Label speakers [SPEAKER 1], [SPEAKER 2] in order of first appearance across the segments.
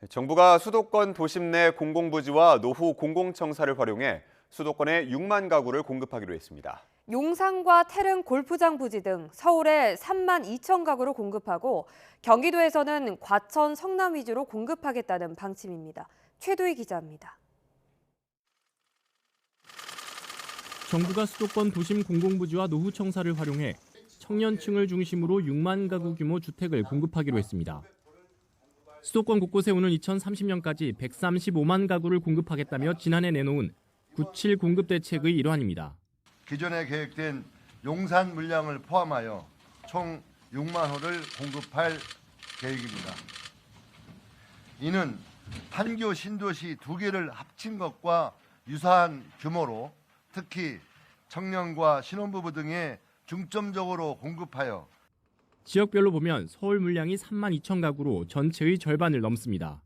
[SPEAKER 1] 정부가 수도권 도심 내 공공부지와 노후 공공청사를 활용해 수도권에 6만 가구를 공급하기로 했습니다.
[SPEAKER 2] 용산과 태릉 골프장 부지 등 서울에 3만 2천 가구를 공급하고 경기도에서는 과천, 성남 위주로 공급하겠다는 방침입니다. 최도희 기자입니다.
[SPEAKER 3] 정부가 수도권 도심 공공부지와 노후청사를 활용해 청년층을 중심으로 6만 가구 규모 주택을 공급하기로 했습니다. 수도권 곳곳에 오는 2030년까지 135만 가구를 공급하겠다며 지난해 내놓은 97 공급 대책의 일환입니다.
[SPEAKER 4] 기존에 계획된 용산 물량을 포함하여 총 6만 호를 공급할 계획입니다. 이는 판교 신도시 2개를 합친 것과 유사한 규모로 특히 청년과 신혼부부 등에 중점적으로 공급하여
[SPEAKER 3] 지역별로 보면 서울 물량이 3만 2천 가구로 전체의 절반을 넘습니다.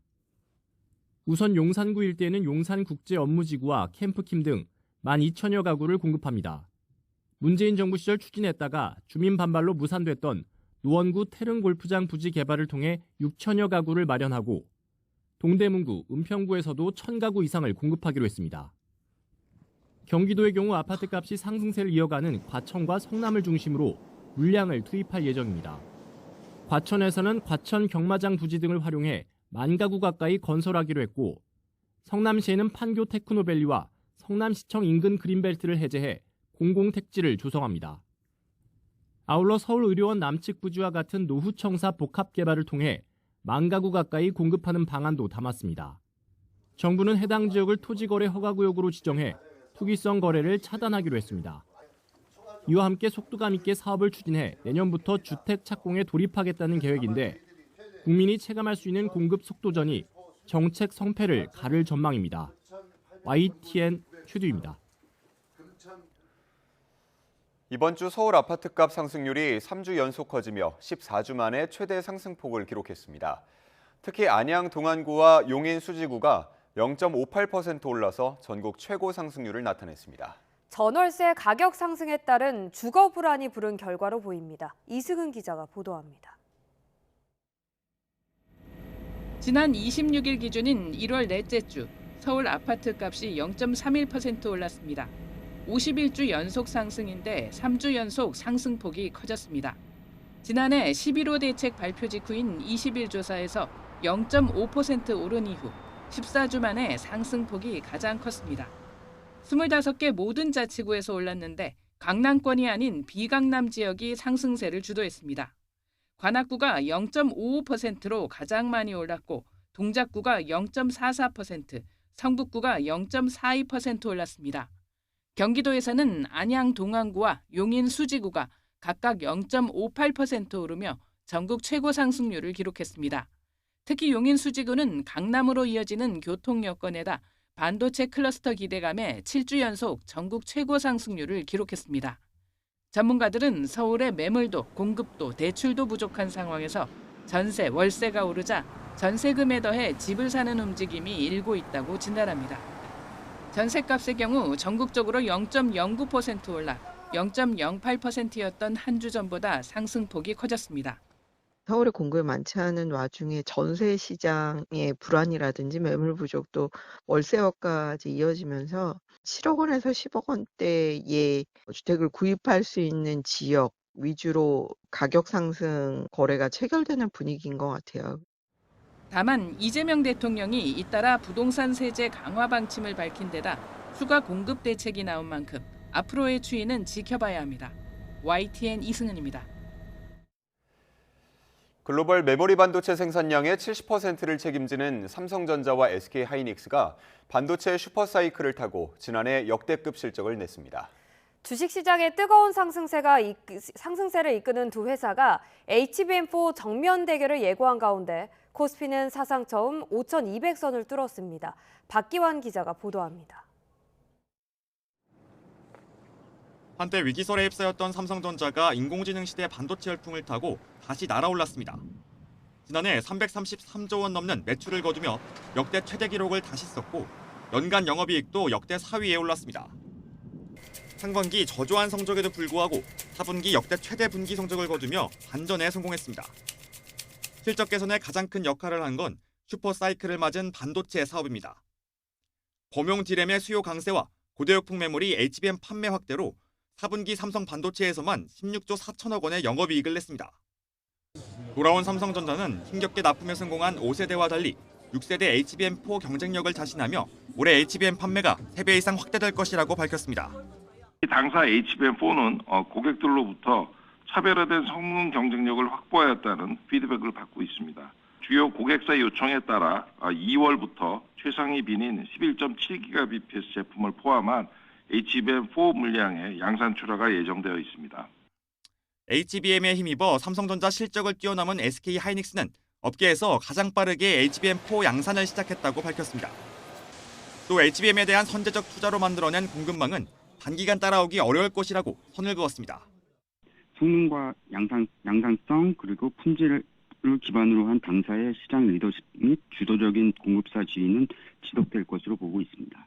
[SPEAKER 3] 우선 용산구 일대에는 용산국제업무지구와 캠프킴 등 12,000여 가구를 공급합니다. 문재인 정부 시절 추진했다가 주민 반발로 무산됐던 노원구 태릉 골프장 부지 개발을 통해 6천여 가구를 마련하고 동대문구, 은평구에서도 1,000가구 이상을 공급하기로 했습니다. 경기도의 경우 아파트값이 상승세를 이어가는 과천과 성남을 중심으로 물량을 투입할 예정입니다. 과천에서는 과천 경마장 부지 등을 활용해 1만 가구 가까이 건설하기로 했고 성남시에는 판교 테크노밸리와 성남시청 인근 그린벨트를 해제해 공공택지를 조성합니다. 아울러 서울의료원 남측 부지와 같은 노후청사 복합 개발을 통해 1만 가구 가까이 공급하는 방안도 담았습니다. 정부는 해당 지역을 토지거래 허가구역으로 지정해 투기성 거래를 차단하기로 했습니다. 이와 함께 속도감 있게 사업을 추진해 내년부터 주택 착공에 돌입하겠다는 계획인데 국민이 체감할 수 있는 공급 속도전이 정책 성패를 가를 전망입니다. YTN 최두입니다.
[SPEAKER 1] 이번 주 서울 아파트값 상승률이 3주 연속 커지며 14주 만에 최대 상승폭을 기록했습니다. 특히 안양 동안구와 용인 수지구가 0.58% 올라서 전국 최고 상승률을 나타냈습니다.
[SPEAKER 2] 전월세 가격 상승에 따른 주거 불안이 부른 결과로 보입니다. 이승은 기자가 보도합니다.
[SPEAKER 5] 지난 26일 기준인 1월 넷째 주 서울 아파트 값이 0.31% 올랐습니다. 51주 연속 상승인데 3주 연속 상승폭이 커졌습니다. 지난해 11호 대책 발표 직후인 20일 조사에서 0.5% 오른 이후 14주 만에 상승폭이 가장 컸습니다. 25개 모든 자치구에서 올랐는데 강남권이 아닌 비강남 지역이 상승세를 주도했습니다. 관악구가 0.55%로 가장 많이 올랐고 동작구가 0.44%, 성북구가 0.42% 올랐습니다. 경기도에서는 안양 동안구와 용인 수지구가 각각 0.58% 오르며 전국 최고 상승률을 기록했습니다. 특히 용인 수지구는 강남으로 이어지는 교통 여건에다 반도체 클러스터 기대감에 7주 연속 전국 최고 상승률을 기록했습니다. 전문가들은 서울의 매물도 공급도 대출도 부족한 상황에서 전세, 월세가 오르자 전세금에 더해 집을 사는 움직임이 일고 있다고 진단합니다. 전세값의 경우 전국적으로 0.09% 올라 0.08%였던 한 주 전보다 상승폭이 커졌습니다.
[SPEAKER 6] 서울에 공급이 많지 않은 와중에 전세 시장의 불안이라든지 매물 부족도 월세화까지 이어지면서 7억 원에서 10억 원대의 주택을 구입할 수 있는 지역 위주로 가격 상승 거래가 체결되는 분위기인 것 같아요.
[SPEAKER 5] 다만 이재명 대통령이 잇따라 부동산 세제 강화 방침을 밝힌 데다 추가 공급 대책이 나온 만큼 앞으로의 추이는 지켜봐야 합니다. YTN 이승은입니다.
[SPEAKER 1] 글로벌 메모리 반도체 생산량의 70%를 책임지는 삼성전자와 SK하이닉스가 반도체 슈퍼사이클을 타고 지난해 역대급 실적을 냈습니다.
[SPEAKER 2] 주식시장의 뜨거운 상승세를 이끄는 두 회사가 HBM4 정면 대결을 예고한 가운데 코스피는 사상 처음 5,200선을 뚫었습니다. 박기환 기자가 보도합니다.
[SPEAKER 7] 한때 위기설에 휩싸였던 삼성전자가 인공지능 시대 반도체 열풍을 타고 다시 날아올랐습니다. 지난해 333조 원 넘는 매출을 거두며 역대 최대 기록을 다시 썼고 연간 영업이익도 역대 4위에 올랐습니다. 상반기 저조한 성적에도 불구하고 4분기 역대 최대 분기 성적을 거두며 반전에 성공했습니다. 실적 개선에 가장 큰 역할을 한 건 슈퍼사이클을 맞은 반도체 사업입니다. 범용 D램의 수요 강세와 고대역폭 메모리 HBM 판매 확대로 4분기 삼성 반도체에서만 16조 4천억 원의 영업이익을 냈습니다. 돌아온 삼성전자는 힘겹게 납품에 성공한 5세대와 달리 6세대 HBM4 경쟁력을 자신하며 올해 HBM 판매가 3배 이상 확대될 것이라고 밝혔습니다.
[SPEAKER 8] 당사 HBM4는 고객들로부터 차별화된 성능 경쟁력을 확보하였다는 피드백을 받고 있습니다. 주요 고객사 요청에 따라 2월부터 최상위 비닌 11.7GBps 제품을 포함한 HBM4 물량의 양산 출하가 예정되어 있습니다.
[SPEAKER 7] HBM에 힘입어 삼성전자 실적을 뛰어넘은 SK하이닉스는 업계에서 가장 빠르게 HBM4 양산을 시작했다고 밝혔습니다. 또 HBM에 대한 선제적 투자로 만들어낸 공급망은 단기간 따라오기 어려울 것이라고 선을 그었습니다.
[SPEAKER 9] 성능과 양산성 그리고 품질을 기반으로 한 당사의 시장 리더십 및 주도적인 공급사 지위는 지속될 것으로 보고 있습니다.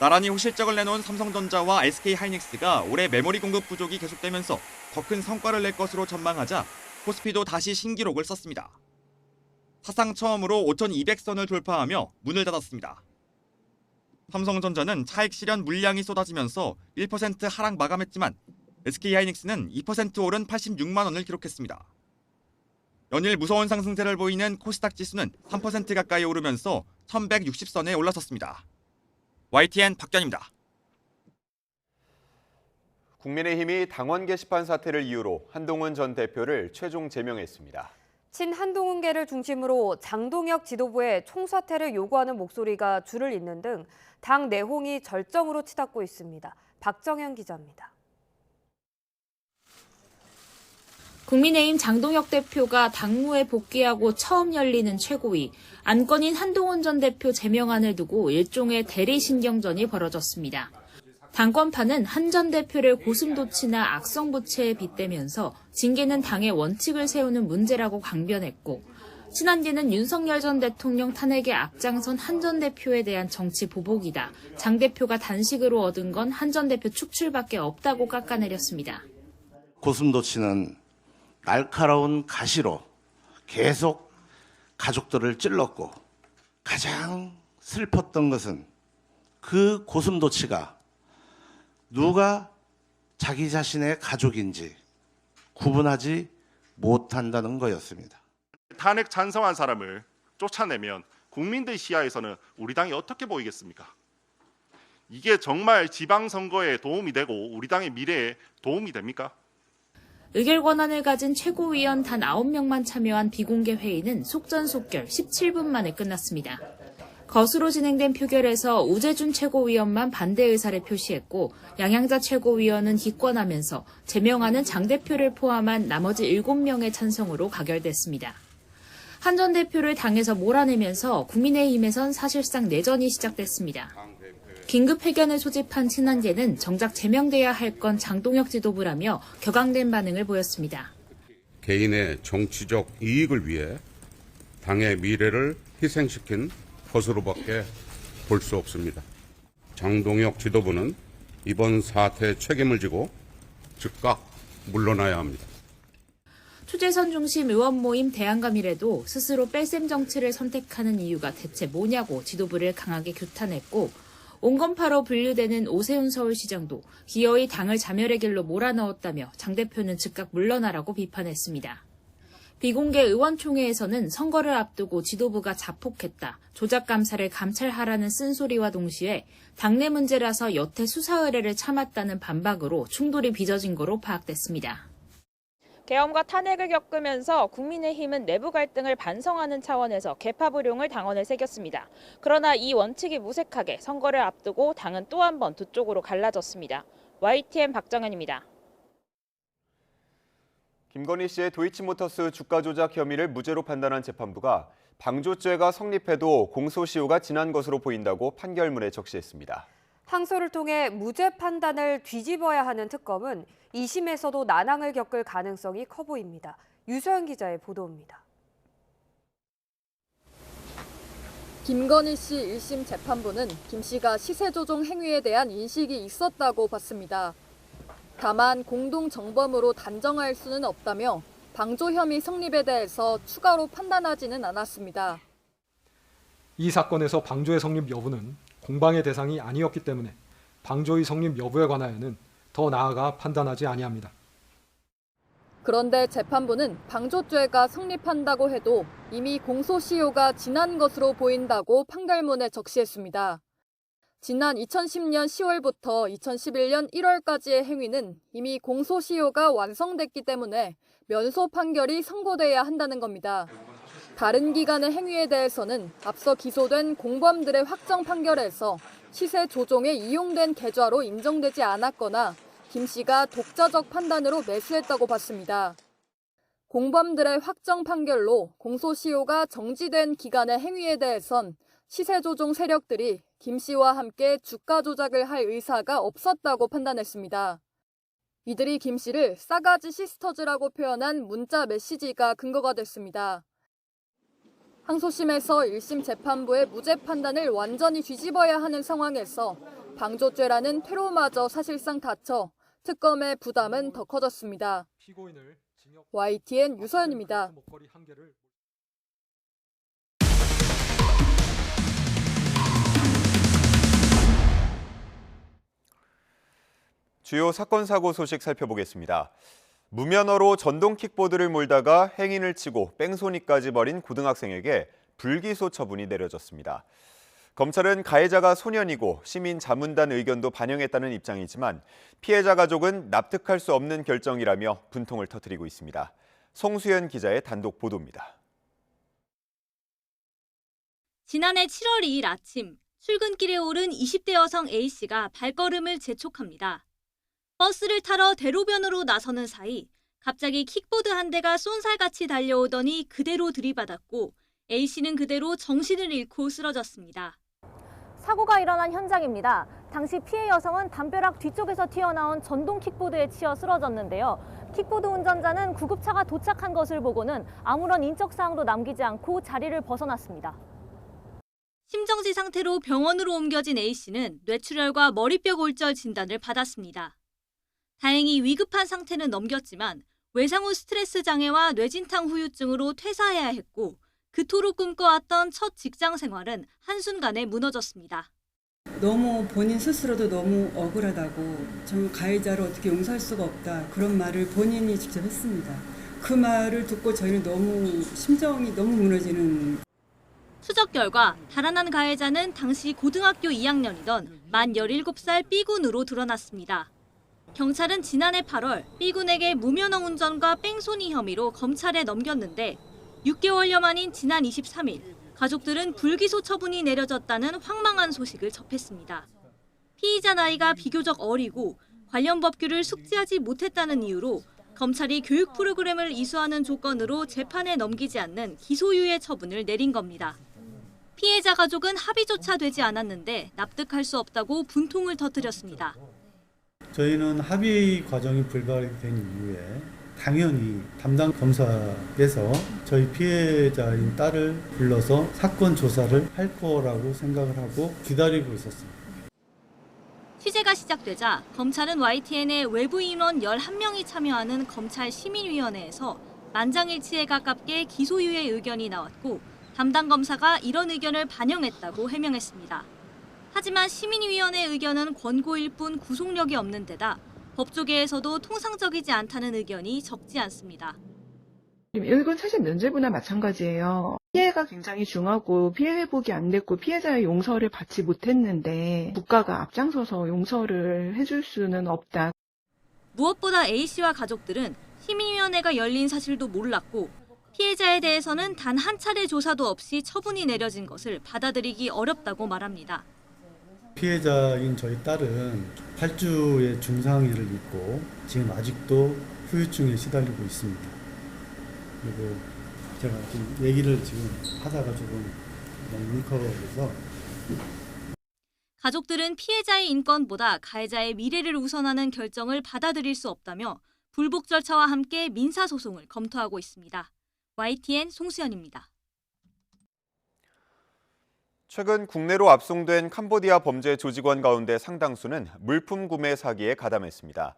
[SPEAKER 7] 나란히 호실적을 내놓은 삼성전자와 SK하이닉스가 올해 메모리 공급 부족이 계속되면서 더 큰 성과를 낼 것으로 전망하자 코스피도 다시 신기록을 썼습니다. 사상 처음으로 5,200선을 돌파하며 문을 닫았습니다. 삼성전자는 차익 실현 물량이 쏟아지면서 1% 하락 마감했지만 SK하이닉스는 2% 오른 86만 원을 기록했습니다. 연일 무서운 상승세를 보이는 코스닥 지수는 3% 가까이 오르면서 1,160선에 올라섰습니다. YTN 박견입니다.
[SPEAKER 1] 국민의힘이 당원 게시판 사태를 이유로 한동훈 전 대표를 최종 제명했습니다.
[SPEAKER 2] 친한동훈계를 중심으로 장동혁 지도부의 총사퇴를 요구하는 목소리가 줄을 잇는 등 당 내홍이 절정으로 치닫고 있습니다. 박정현 기자입니다.
[SPEAKER 10] 국민의힘 장동혁 대표가 당무에 복귀하고 처음 열리는 최고위, 안건인 한동훈 전 대표 제명안을 두고 일종의 대리신경전이 벌어졌습니다. 당권파는 한 전 대표를 고슴도치나 악성부채에 빗대면서 징계는 당의 원칙을 세우는 문제라고 강변했고, 친한계는 윤석열 전 대통령 탄핵에 앞장선 한 전 대표에 대한 정치 보복이다. 장 대표가 단식으로 얻은 건 한 전 대표 축출밖에 없다고 깎아내렸습니다.
[SPEAKER 11] 고슴도치는 날카로운 가시로 계속 가족들을 찔렀고, 가장 슬펐던 것은 그 고슴도치가 누가 자기 자신의 가족인지 구분하지 못한다는 거였습니다.
[SPEAKER 12] 탄핵 찬성한 사람을 쫓아내면 국민들 시야에서는 우리 당이 어떻게 보이겠습니까? 이게 정말 지방선거에 도움이 되고 우리 당의 미래에 도움이 됩니까?
[SPEAKER 10] 의결 권한을 가진 최고위원 단 9명만 참여한 비공개 회의는 속전속결 17분 만에 끝났습니다. 거수로 진행된 표결에서 우재준 최고위원만 반대 의사를 표시했고, 양양자 최고위원은 기권하면서 제명하는 장 대표를 포함한 나머지 7명의 찬성으로 가결됐습니다. 한 전 대표를 당에서 몰아내면서 국민의힘에선 사실상 내전이 시작됐습니다. 긴급 회견을 소집한 친한계는 정작 제명돼야 할 건 장동혁 지도부라며 격앙된 반응을 보였습니다.
[SPEAKER 13] 개인의 정치적 이익을 위해 당의 미래를 희생시킨 것으로밖에 볼 수 없습니다. 장동혁 지도부는 이번 사태에 책임을 지고 즉각 물러나야 합니다.
[SPEAKER 10] 추재선 중심 의원 모임 대한감일에도 스스로 뺄셈 정치를 선택하는 이유가 대체 뭐냐고 지도부를 강하게 규탄했고, 온건파로 분류되는 오세훈 서울시장도 기어이 당을 자멸의 길로 몰아넣었다며 장 대표는 즉각 물러나라고 비판했습니다. 비공개 의원총회에서는 선거를 앞두고 지도부가 자폭했다, 조작감사를 감찰하라는 쓴소리와 동시에 당내 문제라서 여태 수사 의뢰를 참았다는 반박으로 충돌이 빚어진 거로 파악됐습니다.
[SPEAKER 14] 계엄과 탄핵을 겪으면서 국민의힘은 내부 갈등을 반성하는 차원에서 개파 불용을 당원에 새겼습니다. 그러나 이 원칙이 무색하게 선거를 앞두고 당은 또 한 번 두 쪽으로 갈라졌습니다. YTN 박정현입니다.
[SPEAKER 1] 김건희 씨의 도이치모터스 주가 조작 혐의를 무죄로 판단한 재판부가 방조죄가 성립해도 공소시효가 지난 것으로 보인다고 판결문에 적시했습니다.
[SPEAKER 2] 항소를 통해 무죄 판단을 뒤집어야 하는 특검은 2심에서도 난항을 겪을 가능성이 커 보입니다. 유서연 기자의 보도입니다.
[SPEAKER 15] 김건희 씨 1심 재판부는 김 씨가 시세 조종 행위에 대한 인식이 있었다고 봤습니다. 다만 공동 정범으로 단정할 수는 없다며 방조 혐의 성립에 대해서 추가로 판단하지는 않았습니다.
[SPEAKER 16] 이 사건에서 방조의 성립 여부는 공방의 대상이 아니었기 때문에 방조의 성립 여부에 관하여는 더 나아가 판단하지 아니합니다.
[SPEAKER 15] 그런데 재판부는 방조죄가 성립한다고 해도 이미 공소시효가 지난 것으로 보인다고 판결문에 적시했습니다. 지난 2010년 10월부터 2011년 1월까지의 행위는 이미 공소시효가 완성됐기 때문에 면소 판결이 선고돼야 한다는 겁니다. 다른 기관의 행위에 대해서는 앞서 기소된 공범들의 확정 판결에서 시세 조종에 이용된 계좌로 인정되지 않았거나 김 씨가 독자적 판단으로 매수했다고 봤습니다. 공범들의 확정 판결로 공소시효가 정지된 기간의 행위에 대해선 시세 조종 세력들이 김 씨와 함께 주가 조작을 할 의사가 없었다고 판단했습니다. 이들이 김 씨를 싸가지 시스터즈라고 표현한 문자 메시지가 근거가 됐습니다. 항소심에서 1심 재판부의 무죄 판단을 완전히 뒤집어야 하는 상황에서 방조죄라는 퇴로마저 사실상 닫혀 특검의 부담은 더 커졌습니다. YTN 유서연입니다.
[SPEAKER 1] 주요 사건 사고 소식 살펴보겠습니다. 무면허로 전동 킥보드를 몰다가 행인을 치고 뺑소니까지 벌인 고등학생에게 불기소 처분이 내려졌습니다. 검찰은 가해자가 소년이고 시민 자문단 의견도 반영했다는 입장이지만 피해자 가족은 납득할 수 없는 결정이라며 분통을 터뜨리고 있습니다. 송수연 기자의 단독 보도입니다.
[SPEAKER 17] 지난해 7월 2일 아침 출근길에 오른 20대 여성 A씨가 발걸음을 재촉합니다. 버스를 타러 대로변으로 나서는 사이 갑자기 킥보드 한 대가 쏜살같이 달려오더니 그대로 들이받았고 A씨는 그대로 정신을 잃고 쓰러졌습니다.
[SPEAKER 18] 사고가 일어난 현장입니다. 당시 피해 여성은 담벼락 뒤쪽에서 튀어나온 전동 킥보드에 치여 쓰러졌는데요. 킥보드 운전자는 구급차가 도착한 것을 보고는 아무런 인적 사항도 남기지 않고 자리를 벗어났습니다.
[SPEAKER 17] 심정지 상태로 병원으로 옮겨진 A씨는 뇌출혈과 머리뼈 골절 진단을 받았습니다. 다행히 위급한 상태는 넘겼지만 외상 후 스트레스 장애와 뇌진탕 후유증으로 퇴사해야 했고 그토록 꿈꿔왔던 첫 직장 생활은 한순간에 무너졌습니다.
[SPEAKER 19] 너무 본인 스스로도 너무 억울하다고 정말 가해자를 어떻게 용서할 수가 없다 그런 말을 본인이 직접 했습니다. 그 말을 듣고 저희는 너무 심정이 너무 무너지는.
[SPEAKER 17] 추적 결과 달아난 가해자는 당시 고등학교 2학년이던 만 17살 B군으로 드러났습니다. 경찰은 지난해 8월 B군에게 무면허 운전과 뺑소니 혐의로 검찰에 넘겼는데 6개월여 만인 지난 23일 가족들은 불기소 처분이 내려졌다는 황망한 소식을 접했습니다. 피의자 나이가 비교적 어리고 관련 법규를 숙지하지 못했다는 이유로 검찰이 교육 프로그램을 이수하는 조건으로 재판에 넘기지 않는 기소유예 처분을 내린 겁니다. 피해자 가족은 합의조차 되지 않았는데 납득할 수 없다고 분통을 터뜨렸습니다.
[SPEAKER 20] 저희는 합의 과정이 불가하게 이후에 당연히 담당 검사께서 저희 피해자인 딸을 불러서 사건 조사를 할 거라고 생각을 하고 기다리고 있었습니다.
[SPEAKER 17] 취재가 시작되자 검찰은 YTN에 외부 인원 11명이 참여하는 검찰 시민위원회에서 만장일치에 가깝게 기소유예 의견이 나왔고 담당 검사가 이런 의견을 반영했다고 해명했습니다. 하지만 시민위원회 의견은 권고일 뿐 구속력이 없는 데다 법조계에서도 통상적이지 않다는 의견이 적지 않습니다.
[SPEAKER 21] 이건 사실 면죄부나 마찬가지예요. 피해가 굉장히 중하고 피해 회복이 안 됐고 피해자의 용서를 받지 못했는데 국가가 앞장서서 용서를 해줄 수는 없다.
[SPEAKER 17] 무엇보다 A씨와 가족들은 시민위원회가 열린 사실도 몰랐고 피해자에 대해서는 단 한 차례 조사도 없이 처분이 내려진 것을 받아들이기 어렵다고 말합니다.
[SPEAKER 20] 피해자인 저희 딸은 8주의 중상해를 입고 지금 아직도 후유증에 시달리고 있습니다. 그리고 제가 좀 얘기를 지금 하다가 조금 너무 울컥해서
[SPEAKER 17] 가족들은 피해자의 인권보다 가해자의 미래를 우선하는 결정을 받아들일 수 없다며 불복 절차와 함께 민사소송을 검토하고 있습니다. YTN 송수연입니다.
[SPEAKER 1] 최근 국내로 압송된 캄보디아 범죄 조직원 가운데 상당수는 물품 구매 사기에 가담했습니다.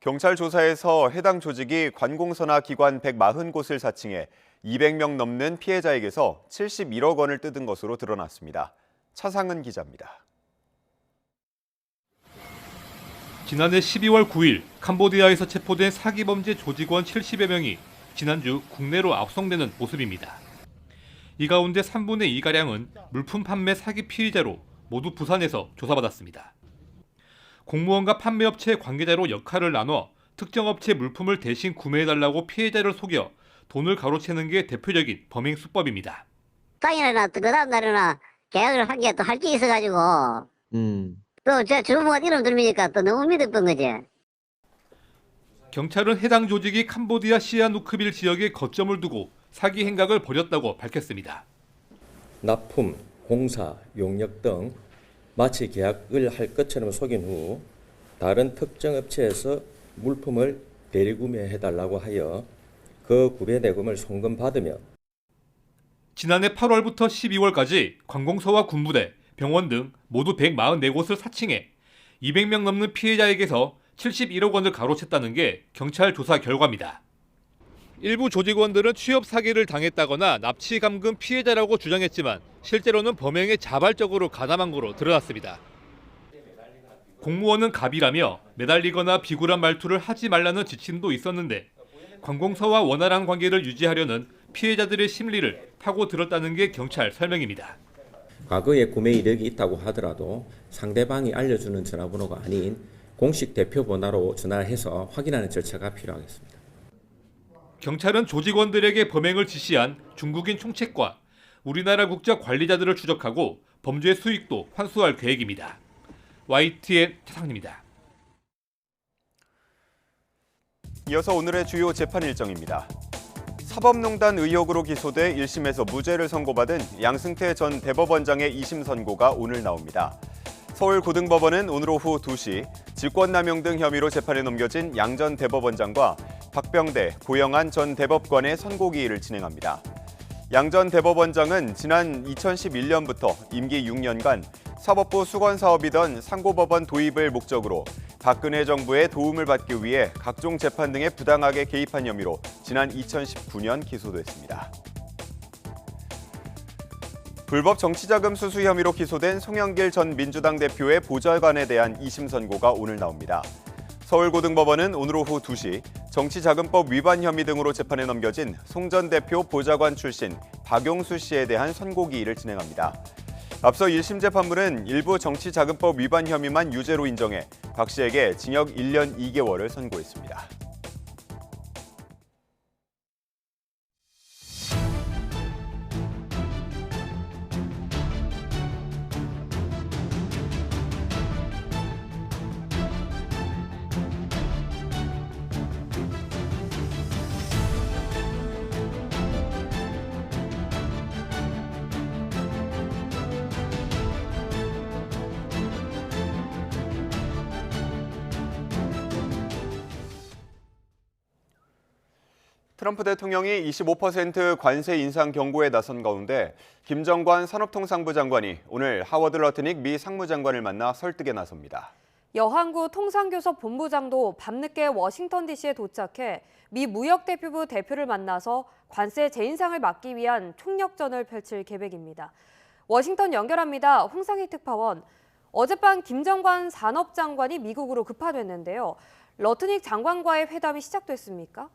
[SPEAKER 1] 경찰 조사에서 해당 조직이 관공서나 기관 140곳을 사칭해 200명 넘는 피해자에게서 71억 원을 뜯은 것으로 드러났습니다. 차상은 기자입니다.
[SPEAKER 4] 지난해 12월 9일 캄보디아에서 체포된 사기 범죄 조직원 70여 명이 지난주 국내로 압송되는 모습입니다. 이 가운데 3분의 2가량은 물품 판매 사기 피의자로 모두 부산에서 조사받았습니다. 공무원과 판매업체 관계자로 역할을 나눠 특정 업체 물품을 대신 구매해달라고 피해자를 속여 돈을 가로채는 게 대표적인 범행 수법입니다.
[SPEAKER 22] 당일이나 그 다음 날이나 계약을 한 게 또 할 게 있어가지고 또 제 주무관 이름 들으니까 또 너무 믿었던 거지.
[SPEAKER 4] 경찰은 해당 조직이 캄보디아 시아누크빌 지역에 거점을 두고 사기 행각을 벌였다고 밝혔습니다.
[SPEAKER 23] 납품, 공사, 용역 등 마치 계약을 할 것처럼 속인 후 다른 특정 업체에서 물품을 대리구매해달라고 하여 그 구매 대금을 송금받으며
[SPEAKER 4] 지난해 8월부터 12월까지 관공서와 군부대, 병원 등 모두 144곳을 사칭해 200명 넘는 피해자에게서 71억 원을 가로챘다는 게 경찰 조사 결과입니다. 일부 조직원들은 취업 사기를 당했다거나 납치 감금 피해자라고 주장했지만 실제로는 범행에 자발적으로 가담한 거로 드러났습니다. 공무원은 갑이라며 매달리거나 비굴한 말투를 하지 말라는 지침도 있었는데 관공서와 원활한 관계를 유지하려는 피해자들의 심리를 파고들었다는 게 경찰 설명입니다.
[SPEAKER 23] 과거에 구매 이력이 있다고 하더라도 상대방이 알려주는 전화번호가 아닌 공식 대표 번호로 전화를 해서 확인하는 절차가 필요하겠습니다.
[SPEAKER 4] 경찰은 조직원들에게 범행을 지시한 중국인 총책과 우리나라 국적 관리자들을 추적하고 범죄 수익도 환수할 계획입니다. YTN 차상입니다.
[SPEAKER 1] 이어서 오늘의 주요 재판 일정입니다. 사법농단 의혹으로 기소돼 1심에서 무죄를 선고받은 양승태 전 대법원장의 2심 선고가 오늘 나옵니다. 서울고등법원은 오늘 오후 2시 직권남용 등 혐의로 재판에 넘겨진 양 전 대법원장과 박병대, 고영한 전 대법관의 선고기일을 진행합니다. 양 전 대법원장은 지난 2011년부터 임기 6년간 사법부 수건사업이던 상고법원 도입을 목적으로 박근혜 정부의 도움을 받기 위해 각종 재판 등에 부당하게 개입한 혐의로 지난 2019년 기소됐습니다. 불법 정치자금 수수 혐의로 기소된 송영길 전 민주당 대표의 보좌관에 대한 2심 선고가 오늘 나옵니다. 서울고등법원은 오늘 오후 2시 정치자금법 위반 혐의 등으로 재판에 넘겨진 송 전 대표 보좌관 출신 박용수 씨에 대한 선고기일을 진행합니다. 앞서 1심 재판부는 일부 정치자금법 위반 혐의만 유죄로 인정해 박 씨에게 징역 1년 2개월을 선고했습니다. 트럼프 대통령이 25% 관세 인상 경고에 나선 가운데 김정관 산업통상부 장관이 오늘 하워드 러트닉 미 상무장관을 만나 설득에 나섭니다.
[SPEAKER 2] 여한구 통상교섭 본부장도 밤늦게 워싱턴 DC에 도착해 미 무역대표부 대표를 만나서 관세 재인상을 막기 위한 총력전을 펼칠 계획입니다. 워싱턴 연결합니다. 홍상희 특파원. 어젯밤 김정관 산업장관이 미국으로 급파됐는데요. 러트닉 장관과의 회담이 시작됐습니까?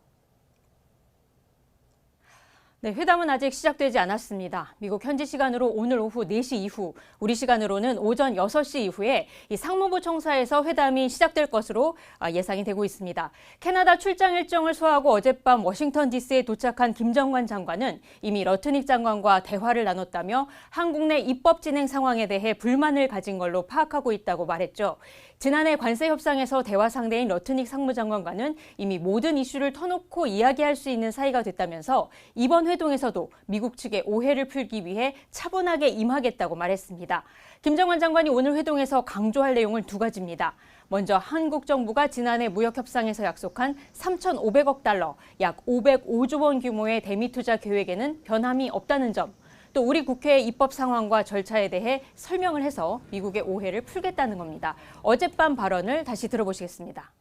[SPEAKER 24] 네, 회담은 아직 시작되지 않았습니다. 미국 현지 시간으로 오늘 오후 4시 이후, 우리 시간으로는 오전 6시 이후에 이 상무부 청사에서 회담이 시작될 것으로 예상이 되고 있습니다. 캐나다 출장 일정을 소화하고 어젯밤 워싱턴 DC에 도착한 김정관 장관은 이미 러트닉 장관과 대화를 나눴다며 한국 내 입법 진행 상황에 대해 불만을 가진 걸로 파악하고 있다고 말했죠. 지난해 관세 협상에서 대화 상대인 러트닉 상무장관과는 이미 모든 이슈를 터놓고 이야기할 수 있는 사이가 됐다면서 이번 회동에서도 미국 측의 오해를 풀기 위해 차분하게 임하겠다고 말했습니다. 김정관 장관이 오늘 회동에서 강조할 내용은 두 가지입니다. 먼저 한국 정부가 지난해 무역협상에서 약속한 3,500억 달러, 약 505조 원 규모의 대미 투자 계획에는 변함이 없다는 점, 또 우리 국회의 입법 상황과 절차에 대해 설명을 해서 미국의 오해를 풀겠다는 겁니다. 어젯밤 발언을 다시 들어보시겠습니다.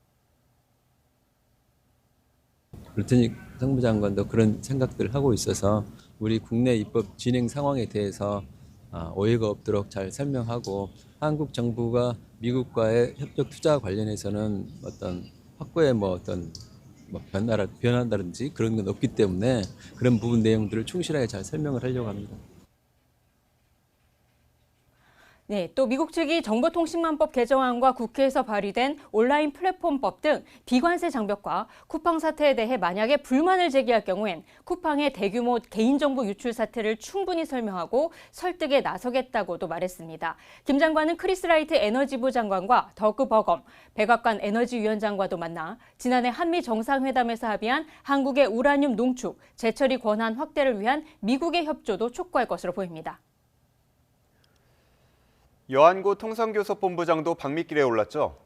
[SPEAKER 25] 러트닉
[SPEAKER 3] 상무 장관도 그런 생각들을 하고 있어서 우리 국내 입법 진행 상황에 대해서 오해가 없도록 잘 설명하고 한국 정부가 미국과의 협력 투자 관련해서는 어떤 확고의 변한다든지 그런 건 없기 때문에 그런 부분 내용들을 충실하게 잘 설명을 하려고 합니다.
[SPEAKER 24] 네, 또 미국 측이 정보통신망법 개정안과 국회에서 발의된 온라인 플랫폼법 등 비관세 장벽과 쿠팡 사태에 대해 만약에 불만을 제기할 경우엔 쿠팡의 대규모 개인정보 유출 사태를 충분히 설명하고 설득에 나서겠다고도 말했습니다. 김 장관은 크리스 라이트 에너지부 장관과 더그 버검 백악관 에너지위원장과도 만나 지난해 한미 정상회담에서 합의한 한국의 우라늄 농축, 재처리 권한 확대를 위한 미국의 협조도 촉구할 것으로 보입니다.
[SPEAKER 1] 여한고 통상교섭본부장도 방미길에 올랐죠.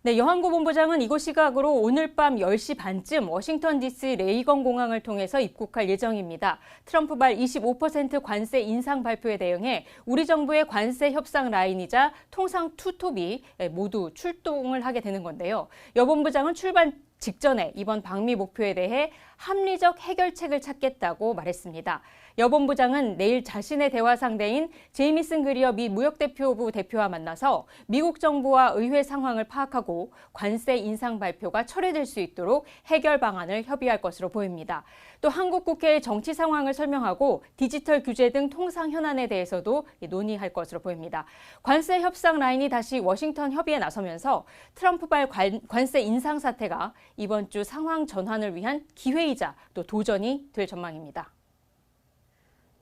[SPEAKER 24] 네, 여한고 본부장은 이곳 시각으로 오늘 밤 10시 반쯤 워싱턴 DC 레이건 공항을 통해서 입국할 예정입니다. 트럼프발 25% 관세 인상 발표에 대응해 우리 정부의 관세 협상 라인이자 통상 투톱이 모두 출동을 하게 되는 건데요. 여 본부장은 출발 직전에 이번 방미 목표에 대해 합리적 해결책을 찾겠다고 말했습니다. 여 본부장은 내일 자신의 대화 상대인 제이미슨 그리어 미 무역대표부 대표와 만나서 미국 정부와 의회 상황을 파악하고 관세 인상 발표가 철회될 수 있도록 해결 방안을 협의할 것으로 보입니다. 또 한국 국회의 정치 상황을 설명하고 디지털 규제 등 통상 현안에 대해서도 논의할 것으로 보입니다. 관세 협상 라인이 다시 워싱턴 협의에 나서면서 트럼프발 관세 인상 사태가 이번 주 상황 전환을 위한 기회이자 또 도전이 될 전망입니다.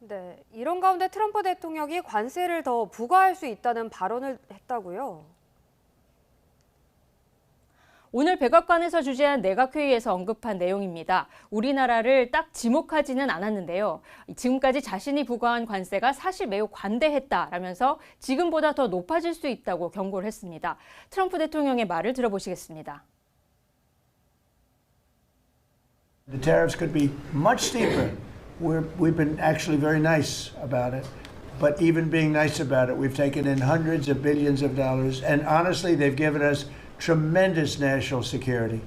[SPEAKER 2] 네, 이런 가운데 트럼프 대통령이 관세를 더 부과할 수 있다는 발언을 했다고요?
[SPEAKER 24] 오늘 백악관에서 주재한 내각회의에서 언급한 내용입니다. 우리나라를 딱 지목하지는 않았는데요. 지금까지 자신이 부과한 관세가 사실 매우 관대했다라면서 지금보다 더 높아질 수 있다고 경고를 했습니다. 트럼프 대통령의 말을 들어보시겠습니다.
[SPEAKER 5] The tariffs could be much steeper. We've been actually very nice about it. But even being nice about it, we've taken in hundreds of billions of dollars. And honestly, they've given us tremendous national security.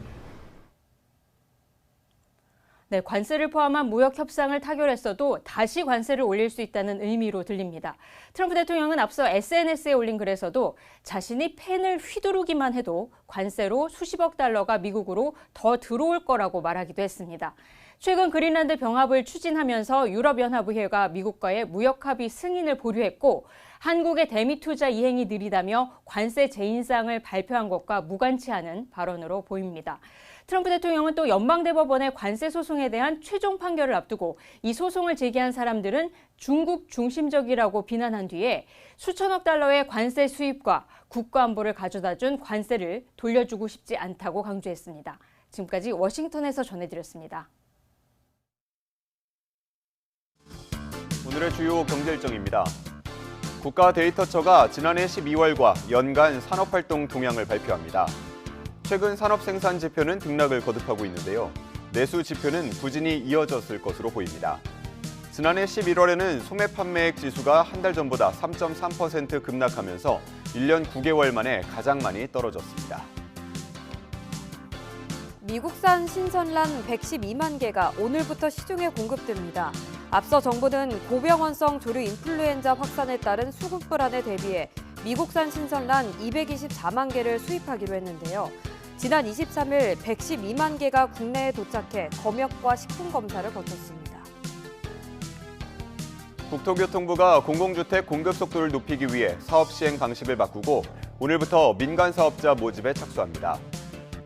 [SPEAKER 24] 네, 관세를 포함한 무역 협상을 타결했어도 다시 관세를 올릴 수 있다는 의미로 들립니다. 트럼프 대통령은 앞서 SNS에 올린 글에서도 자신이 펜을 휘두르기만 해도 관세로 수십억 달러가 미국으로 더 들어올 거라고 말하기도 했습니다. 최근 그린란드 병합을 추진하면서 유럽연합의회가 미국과의 무역 합의 승인을 보류했고 한국의 대미 투자 이행이 느리다며 관세 재인상을 발표한 것과 무관치 않은 발언으로 보입니다. 트럼프 대통령은 또 연방대법원의 관세 소송에 대한 최종 판결을 앞두고 이 소송을 제기한 사람들은 중국 중심적이라고 비난한 뒤에 수천억 달러의 관세 수입과 국가안보를 가져다준 관세를 돌려주고 싶지 않다고 강조했습니다. 지금까지 워싱턴에서 전해드렸습니다.
[SPEAKER 1] 오늘의 주요 경제 일정입니다. 국가데이터처가 지난해 12월과 연간 산업활동 동향을 발표합니다. 최근 산업생산 지표는 등락을 거듭하고 있는데요. 내수 지표는 부진이 이어졌을 것으로 보입니다. 지난해 11월에는 소매 판매액 지수가 한 달 전보다 3.3% 급락하면서 1년 9개월 만에 가장 많이 떨어졌습니다.
[SPEAKER 2] 미국산 신선란 112만 개가 오늘부터 시중에 공급됩니다. 앞서 정부는 고병원성 조류 인플루엔자 확산에 따른 수급 불안에 대비해 미국산 신선란 224만 개를 수입하기로 했는데요. 지난 23일 112만 개가 국내에 도착해 검역과 식품 검사를 거쳤습니다.
[SPEAKER 1] 국토교통부가 공공주택 공급 속도를 높이기 위해 사업 시행 방식을 바꾸고 오늘부터 민간 사업자 모집에 착수합니다.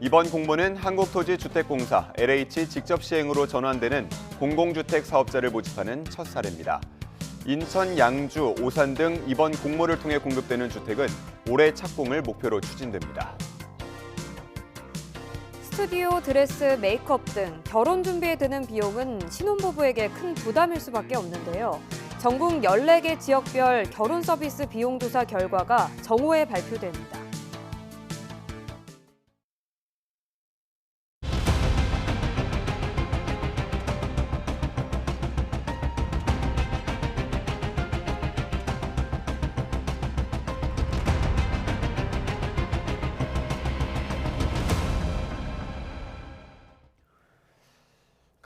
[SPEAKER 1] 이번 공모는 한국토지주택공사 LH 직접 시행으로 전환되는 공공주택 사업자를 모집하는 첫 사례입니다. 인천, 양주, 오산 등 이번 공모를 통해 공급되는 주택은 올해 착공을 목표로 추진됩니다.
[SPEAKER 2] 스튜디오, 드레스, 메이크업 등 결혼 준비에 드는 비용은 신혼부부에게 큰 부담일 수밖에 없는데요. 전국 14개 지역별 결혼 서비스 비용 조사 결과가 정오에 발표됩니다.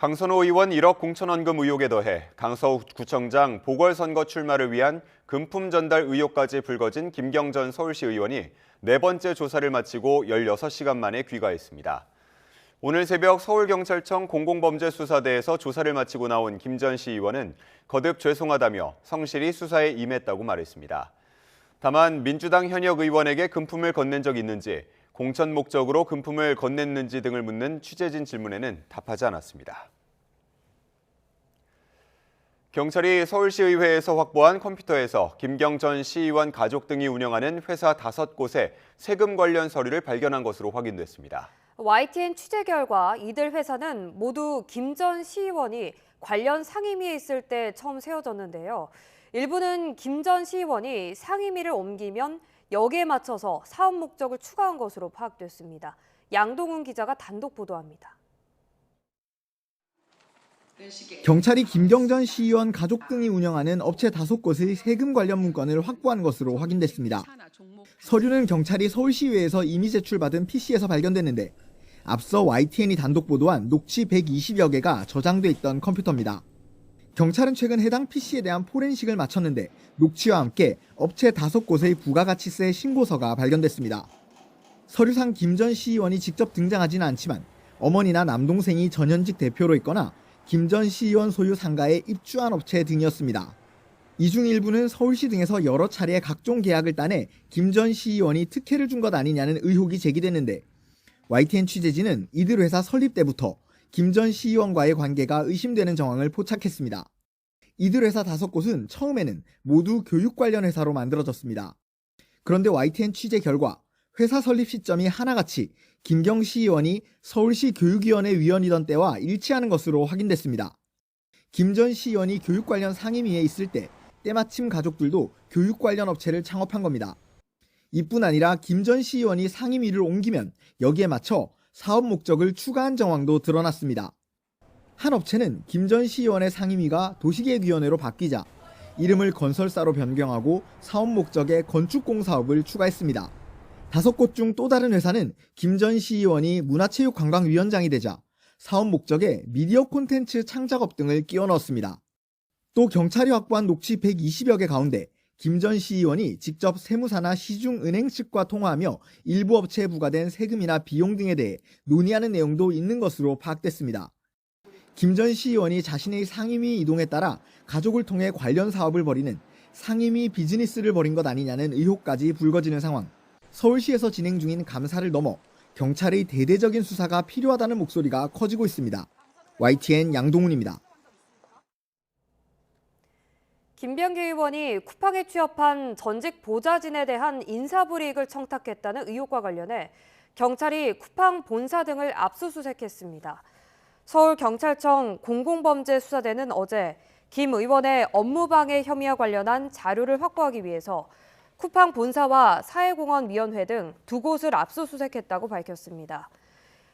[SPEAKER 1] 강선호 의원 1억 공천원금 의혹에 더해 강서구청장 보궐선거 출마를 위한 금품 전달 의혹까지 불거진 김경전 서울시 의원이 네 번째 조사를 마치고 16시간 만에 귀가했습니다. 오늘 새벽 서울경찰청 공공범죄수사대에서 조사를 마치고 나온 김 전 시 의원은 거듭 죄송하다며 성실히 수사에 임했다고 말했습니다. 다만 민주당 현역 의원에게 금품을 건넨 적이 있는지, 공천 목적으로 금품을 건넸는지 등을 묻는 취재진 질문에는 답하지 않았습니다. 경찰이 서울시의회에서 확보한 컴퓨터에서 김경전 시의원 가족 등이 운영하는 회사 5곳의 세금 관련 서류를 발견한 것으로 확인됐습니다.
[SPEAKER 2] YTN 취재 결과 이들 회사는 모두 김 전 시의원이 관련 상임위에 있을 때 처음 세워졌는데요. 일부는 김 전 시의원이 상임위를 옮기면 여기에 맞춰서 사업 목적을 추가한 것으로 파악됐습니다. 양동훈 기자가 단독 보도합니다.
[SPEAKER 6] 경찰이 김경전 시의원 가족 등이 운영하는 업체 5곳의 세금 관련 문건을 확보한 것으로 확인됐습니다. 서류는 경찰이 서울시의회에서 이미 제출받은 PC에서 발견됐는데 앞서 YTN이 단독 보도한 녹취 120여 개가 저장돼 있던 컴퓨터입니다. 경찰은 최근 해당 PC에 대한 포렌식을 마쳤는데 녹취와 함께 업체 5곳의 부가가치세 신고서가 발견됐습니다. 서류상 김 전 시의원이 직접 등장하지는 않지만 어머니나 남동생이 전현직 대표로 있거나 김 전 시의원 소유 상가에 입주한 업체 등이었습니다. 이 중 일부는 서울시 등에서 여러 차례 각종 계약을 따내 김 전 시의원이 특혜를 준 것 아니냐는 의혹이 제기됐는데 YTN 취재진은 이들 회사 설립 때부터 김 전 시의원과의 관계가 의심되는 정황을 포착했습니다. 이들 회사 5곳은 처음에는 모두 교육 관련 회사로 만들어졌습니다. 그런데 YTN 취재 결과 회사 설립 시점이 하나같이 김경 시의원이 서울시 교육위원회 위원이던 때와 일치하는 것으로 확인됐습니다. 김 전 시의원이 교육 관련 상임위에 있을 때 때마침 가족들도 교육 관련 업체를 창업한 겁니다. 이뿐 아니라 김 전 시의원이 상임위를 옮기면 여기에 맞춰 사업 목적을 추가한 정황도 드러났습니다. 한 업체는 김 전 시의원의 상임위가 도시계획위원회로 바뀌자 이름을 건설사로 변경하고 사업 목적에 건축공사업을 추가했습니다. 5곳 중 또 다른 회사는 김 전 시의원이 문화체육관광위원장이 되자 사업 목적에 미디어 콘텐츠 창작업 등을 끼워 넣었습니다. 또 경찰이 확보한 녹취 120여 개 가운데 김 전 시의원이 직접 세무사나 시중은행 측과 통화하며 일부 업체에 부과된 세금이나 비용 등에 대해 논의하는 내용도 있는 것으로 파악됐습니다. 김 전 시의원이 자신의 상임위 이동에 따라 가족을 통해 관련 사업을 벌이는 상임위 비즈니스를 벌인 것 아니냐는 의혹까지 불거지는 상황. 서울시에서 진행 중인 감사를 넘어 경찰의 대대적인 수사가 필요하다는 목소리가 커지고 있습니다. YTN 양동훈입니다.
[SPEAKER 2] 김병기 의원이 쿠팡에 취업한 전직 보좌진에 대한 인사불이익을 청탁했다는 의혹과 관련해 경찰이 쿠팡 본사 등을 압수수색했습니다. 서울경찰청 공공범죄수사대는 어제 김 의원의 업무방해 혐의와 관련한 자료를 확보하기 위해서 쿠팡 본사와 사회공헌위원회 등 2곳을 압수수색했다고 밝혔습니다.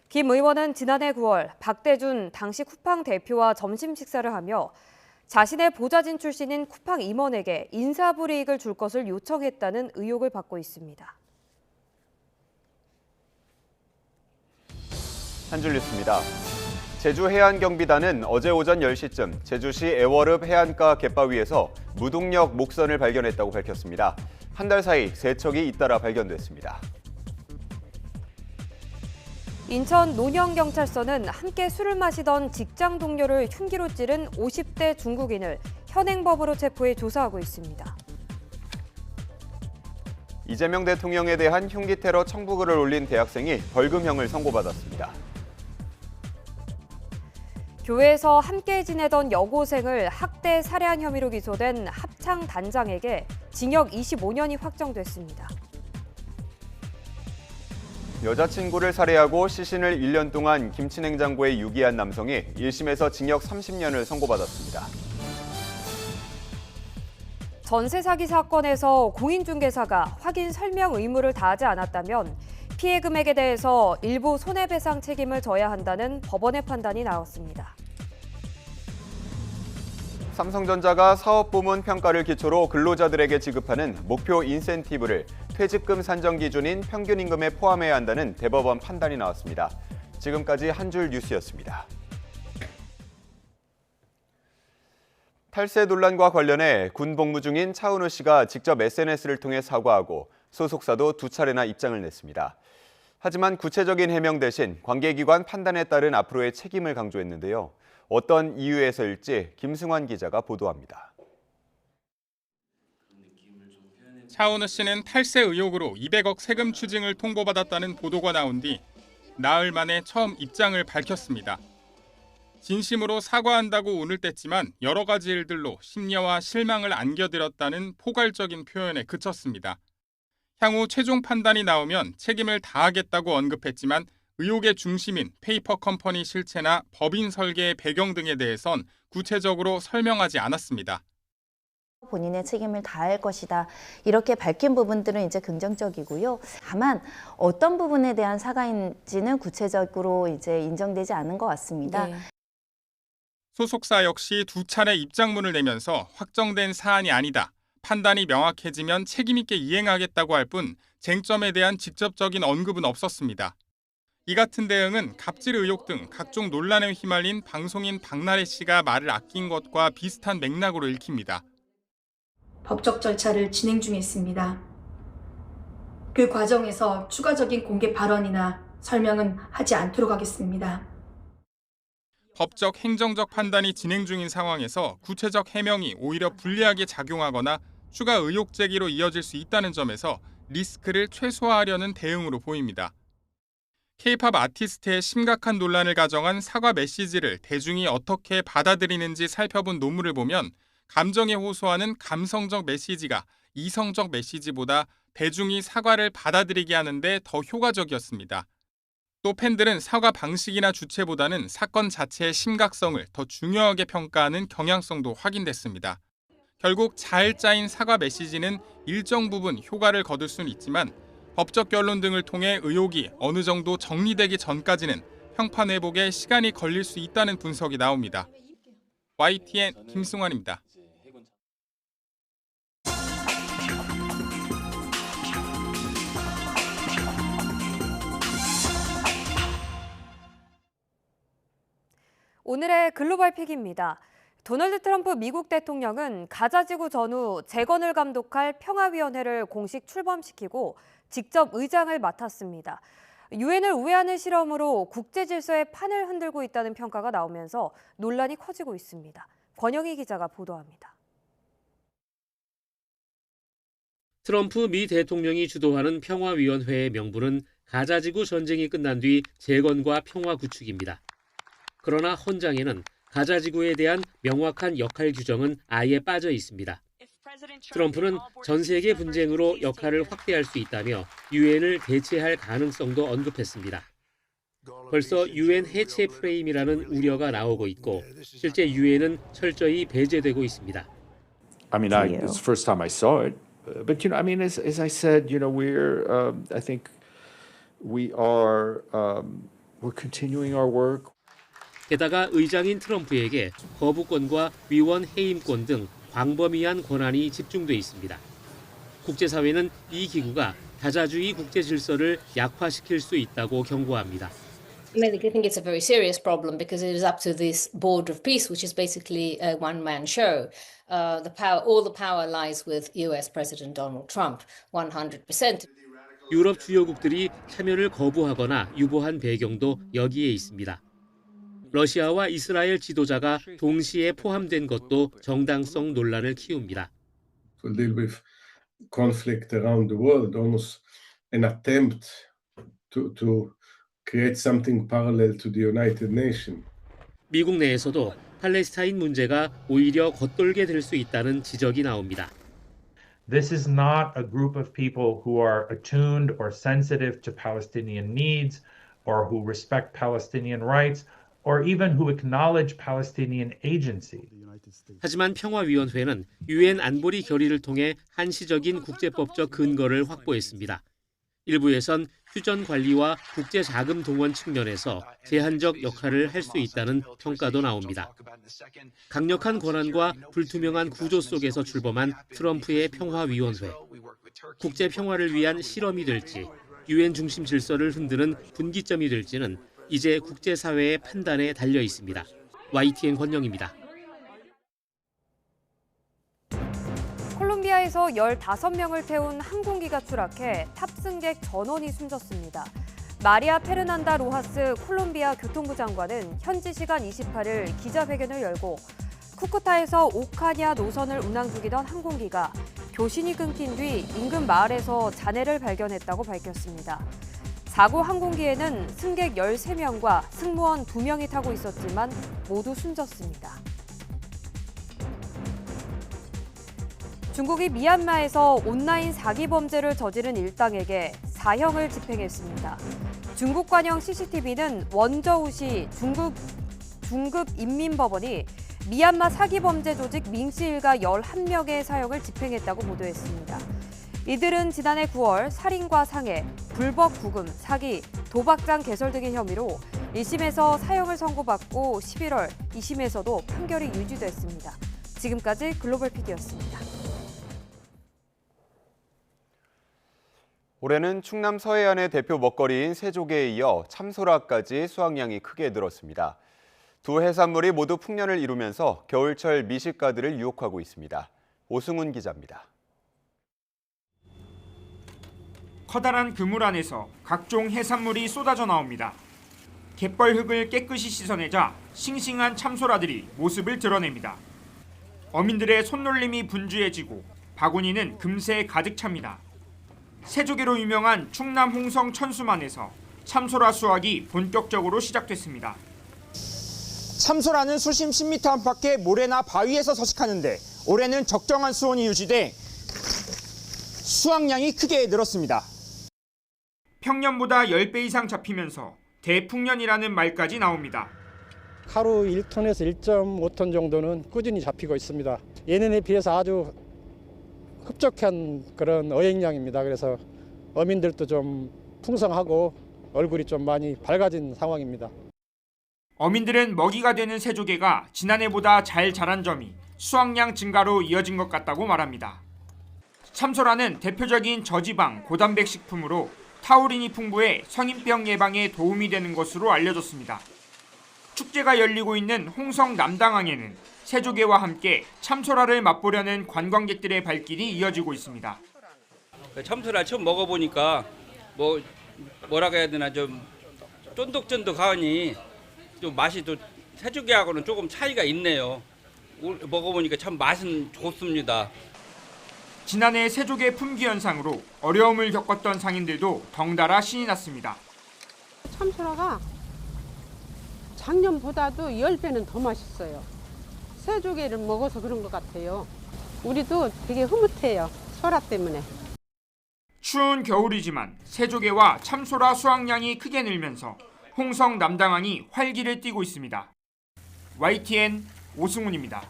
[SPEAKER 2] 김 의원은 지난해 9월 박대준 당시 쿠팡 대표와 점심 식사를 하며 자신의 보좌진 출신인 쿠팡 임원에게 인사불이익을 줄 것을 요청했다는 의혹을 받고 있습니다.
[SPEAKER 1] 한 줄 뉴스입니다. 제주해안경비단은 어제 오전 10시쯤 제주시 애월읍 해안가 갯바위에서 무동력 목선을 발견했다고 밝혔습니다. 한 달 사이 3척이 잇따라 발견됐습니다.
[SPEAKER 2] 인천 논현경찰서는 함께 술을 마시던 직장 동료를 흉기로 찌른 50대 중국인을 현행범으로 체포해 조사하고 있습니다.
[SPEAKER 1] 이재명 대통령에 대한 흉기 테러 청부글을 올린 대학생이 벌금형을 선고받았습니다.
[SPEAKER 2] 교회에서 함께 지내던 여고생을 학대 살해한 혐의로 기소된 합창 단장에게 징역 25년이 확정됐습니다.
[SPEAKER 1] 여자친구를 살해하고 시신을 1년 동안 김치냉장고에 유기한 남성이 1심에서 징역 30년을 선고받았습니다.
[SPEAKER 2] 전세 사기 사건에서 공인중개사가 확인 설명 의무를 다하지 않았다면 피해 금액에 대해서 일부 손해배상 책임을 져야 한다는 법원의 판단이 나왔습니다.
[SPEAKER 1] 삼성전자가 사업부문 평가를 기초로 근로자들에게 지급하는 목표 인센티브를 퇴직금 산정 기준인 평균 임금에 포함해야 한다는 대법원 판단이 나왔습니다. 지금까지 한 줄 뉴스였습니다. 탈세 논란과 관련해 군 복무 중인 차은우 씨가 직접 SNS를 통해 사과하고 소속사도 2차례나 입장을 냈습니다. 하지만 구체적인 해명 대신 관계기관 판단에 따른 앞으로의 책임을 강조했는데요. 어떤 이유에서일지 김승환 기자가 보도합니다.
[SPEAKER 7] 차은우 씨는 탈세 의혹으로 200억 세금 추징을 통보받았다는 보도가 나온 뒤 나흘 만에 처음 입장을 밝혔습니다. 진심으로 사과한다고 운을 뗐지만 여러 가지 일들로 심려와 실망을 안겨드렸다는 포괄적인 표현에 그쳤습니다. 향후 최종 판단이 나오면 책임을 다하겠다고 언급했지만 의혹의 중심인 페이퍼 컴퍼니 실체나 법인 설계의 배경 등에 대해선 구체적으로 설명하지 않았습니다.
[SPEAKER 8] 본인의 책임을 다할 것이다. 이렇게 밝힌 부분들은 이제 긍정적이고요. 다만 어떤 부분에 대한 사과인지는 구체적으로 이제 인정되지 않은 것 같습니다.
[SPEAKER 7] 네. 소속사 역시 2차례 입장문을 내면서 확정된 사안이 아니다. 판단이 명확해지면 책임 있게 이행하겠다고 할 뿐 쟁점에 대한 직접적인 언급은 없었습니다. 이 같은 대응은 갑질 의혹 등 각종 논란에 휘말린 방송인 박나래 씨가 말을 아낀 것과 비슷한 맥락으로 읽힙니다.
[SPEAKER 9] 법적 절차를 진행 중에 있습니다. 그 과정에서 추가적인 공개 발언이나 설명은 하지 않도록 하겠습니다.
[SPEAKER 7] 법적 행정적 판단이 진행 중인 상황에서 구체적 해명이 오히려 불리하게 작용하거나 추가 의혹 제기로 이어질 수 있다는 점에서 리스크를 최소화하려는 대응으로 보입니다. K-팝 아티스트의 심각한 논란을 가정한 사과 메시지를 대중이 어떻게 받아들이는지 살펴본 논문을 보면 감정에 호소하는 감성적 메시지가 이성적 메시지보다 대중이 사과를 받아들이게 하는데 더 효과적이었습니다. 또 팬들은 사과 방식이나 주체보다는 사건 자체의 심각성을 더 중요하게 평가하는 경향성도 확인됐습니다. 결국 잘 짜인 사과 메시지는 일정 부분 효과를 거둘 수는 있지만 법적 결론 등을 통해 의혹이 어느 정도 정리되기 전까지는 평판 회복에 시간이 걸릴 수 있다는 분석이 나옵니다. YTN 김승환입니다.
[SPEAKER 2] 오늘의 글로벌 픽입니다. 도널드 트럼프 미국 대통령은 가자지구 전후 재건을 감독할 평화위원회를 공식 출범시키고 직접 의장을 맡았습니다. 유엔을 우회하는 실험으로 국제 질서의 판을 흔들고 있다는 평가가 나오면서 논란이 커지고 있습니다. 권영희 기자가 보도합니다.
[SPEAKER 11] 트럼프 미 대통령이 주도하는 평화위원회의 명분은 가자지구 전쟁이 끝난 뒤 재건과 평화 구축입니다. 그러나 헌장에는 가자지구에 대한 명확한 역할 규정은 아예 빠져 있습니다. 트럼프는 전 세계 분쟁으로 역할을 확대할 수 있다며 유엔을 대체할 가능성도 언급했습니다. 벌써 유엔 해체 프레임이라는 우려가 나오고 있고 실제 유엔은 철저히 배제되고 있습니다.
[SPEAKER 25] I mean, it's the first time I saw it, but I mean, as I said, I think we're continuing our work.
[SPEAKER 11] 게다가 의장인 트럼프에게 거부권과 위원 해임권 등 광범위한 권한이 집중돼 있습니다. 국제사회는 이 기구가 다자주의 국제 질서를 약화시킬 수 있다고 경고합니다.
[SPEAKER 26] I think it's a very serious problem because it is up to this Board of Peace, which is basically a one-man show. All the power lies with US President Donald Trump, 100%.
[SPEAKER 11] 유럽 주요국들이 참여를 거부하거나 유보한 배경도 여기에 있습니다. 러시아와 이스라엘 지도자가 동시에 포함된 것도 정당성 논란을 키웁니다.
[SPEAKER 27] To deal with conflict around the world, almost an attempt to create something parallel to the United Nations.
[SPEAKER 11] 미국 내에서도 팔레스타인 문제가 오히려 겉돌게 될 수 있다는 지적이 나옵니다.
[SPEAKER 28] This is not a group of people who are attuned or sensitive to Palestinian needs or who respect Palestinian rights. or even who acknowledge Palestinian agency.
[SPEAKER 11] 하지만 평화위원회는 유엔 안보리 결의를 통해 한시적인 국제법적 근거를 확보했습니다. 일부에선 휴전 관리와 국제 자금 동원 측면에서 제한적 역할을 할 수 있다는 평가도 나옵니다. 강력한 권한과 불투명한 구조 속에서 출범한 트럼프의 평화위원회. 국제 평화를 위한 실험이 될지, 유엔 중심 질서를 흔드는 분기점이 될지는 이제 국제사회의 판단에 달려 있습니다. YTN 권영입니다.
[SPEAKER 2] 콜롬비아에서 15명을 태운 항공기가 추락해 탑승객 전원이 숨졌습니다. 마리아 페르난다 로하스 콜롬비아 교통부 장관은 현지 시간 28일 기자회견을 열고 쿠쿠타에서 오카냐 노선을 운항 중이던 항공기가 교신이 끊긴 뒤 인근 마을에서 잔해를 발견했다고 밝혔습니다. 사고 항공기에는 승객 13명과 승무원 2명이 타고 있었지만 모두 숨졌습니다. 중국이 미얀마에서 온라인 사기 범죄를 저지른 일당에게 사형을 집행했습니다. 중국 관영 CCTV는 원저우시 중급인민법원이 미얀마 사기 범죄 조직 밍씨 일가 11명의 사형을 집행했다고 보도했습니다. 이들은 지난해 9월 살인과 상해, 불법 구금, 사기, 도박장 개설 등의 혐의로 1심에서 사형을 선고받고 11월 2심에서도 판결이 유지됐습니다. 지금까지 글로벌 PD였습니다.
[SPEAKER 1] 올해는 충남 서해안의 대표 먹거리인 새조개에 이어 참소라까지 수확량이 크게 늘었습니다. 두 해산물이 모두 풍년을 이루면서 겨울철 미식가들을 유혹하고 있습니다. 오승훈 기자입니다.
[SPEAKER 10] 커다란 그물 안에서 각종 해산물이 쏟아져 나옵니다. 갯벌 흙을 깨끗이 씻어내자 싱싱한 참소라들이 모습을 드러냅니다. 어민들의 손놀림이 분주해지고 바구니는 금세 가득 찹니다. 새조개로 유명한 충남 홍성 천수만에서 참소라 수확이 본격적으로 시작됐습니다.
[SPEAKER 12] 참소라는 수심 10m 안팎의 모래나 바위에서 서식하는데 올해는 적정한 수온이 유지돼 수확량이 크게 늘었습니다.
[SPEAKER 10] 평년보다 10배 이상 잡히면서 대풍년이라는 말까지 나옵니다.
[SPEAKER 13] 하루 1톤에서 1.5톤 정도는 꾸준히 잡히고 있습니다. 예년에 비해서 아주 흡족한 그런 어획량입니다. 그래서 어민들도 좀 풍성하고 얼굴이 좀 많이 밝아진 상황입니다.
[SPEAKER 10] 어민들은 먹이가 되는 새조개가 지난해보다 잘 자란 점이 수확량 증가로 이어진 것 같다고 말합니다. 참소라는 대표적인 저지방, 고단백 식품으로 타우린이 풍부해 성인병 예방에 도움이 되는 것으로 알려졌습니다. 축제가 열리고 있는 홍성 남당항에는 새조개와 함께 참소라를 맛보려는 관광객들의 발길이 이어지고 있습니다.
[SPEAKER 14] 참소라 처음 먹어보니까 뭐라고 해야 되나 좀 쫀득쫀득하니 좀 맛이 또 새조개하고는 조금 차이가 있네요. 먹어보니까 참 맛은 좋습니다.
[SPEAKER 10] 지난해 새조개 품귀 현상으로 어려움을 겪었던 상인들도 덩달아 신이 났습니다.
[SPEAKER 15] 참소라가 작년보다도 10배는 더 맛있어요. 새조개를 먹어서 그런 것 같아요. 우리도 되게 흐뭇해요. 소라 때문에.
[SPEAKER 10] 추운 겨울이지만 새조개와 참소라 수확량이 크게 늘면서 홍성 남당항이 활기를 띠고 있습니다. YTN 오승훈입니다.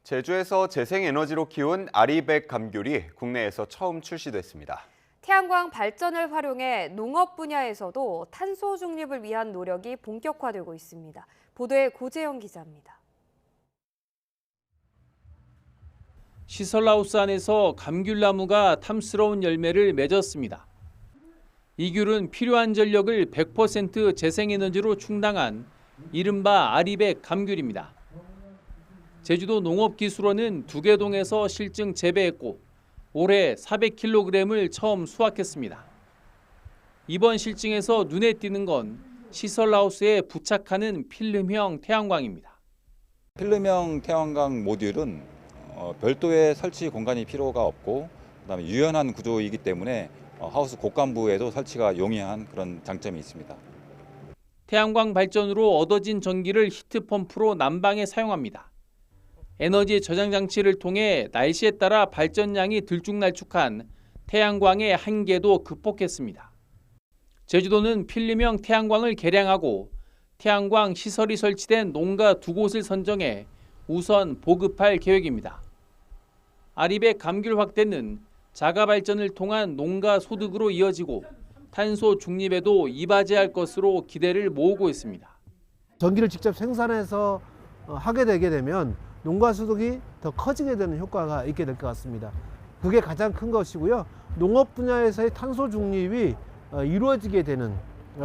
[SPEAKER 1] 제주에서 재생에너지로 키운 아리백 감귤이 국내에서 처음 출시됐습니다.
[SPEAKER 2] 태양광 발전을 활용해 농업 분야에서도 탄소 중립을 위한 노력이 본격화되고 있습니다. 보도에 고재영 기자입니다.
[SPEAKER 16] 시설하우스 안에서 감귤나무가 탐스러운 열매를 맺었습니다. 이 귤은 필요한 전력을 100% 재생에너지로 충당한 이른바 아리백 감귤입니다. 제주도 농업기술원은 두개동에서 실증 재배했고 올해 400kg을 처음 수확했습니다. 이번 실증에서 눈에 띄는 건 시설하우스에 부착하는 필름형 태양광입니다.
[SPEAKER 18] 필름형 태양광 모듈은 별도의 설치 공간이 필요가 없고 그다음에 유연한 구조이기 때문에 하우스 곳간부에도 설치가 용이한 그런 장점이 있습니다.
[SPEAKER 16] 태양광 발전으로 얻어진 전기를 히트펌프로 난방에 사용합니다. 에너지 저장 장치를 통해 날씨에 따라 발전량이 들쭉날쭉한 태양광의 한계도 극복했습니다. 제주도는 필름형 태양광을 개량하고 태양광 시설이 설치된 농가 2곳을 선정해 우선 보급할 계획입니다. 아리백 감귤 확대는 자가 발전을 통한 농가 소득으로 이어지고 탄소 중립에도 이바지할 것으로 기대를 모으고 있습니다.
[SPEAKER 19] 전기를 직접 생산해서 하게 되게 되면 농가 소득이 더 커지게 되는 효과가 있게 될 것 같습니다. 그게 가장 큰 것이고요. 농업 분야에서의 탄소 중립이 이루어지게 되는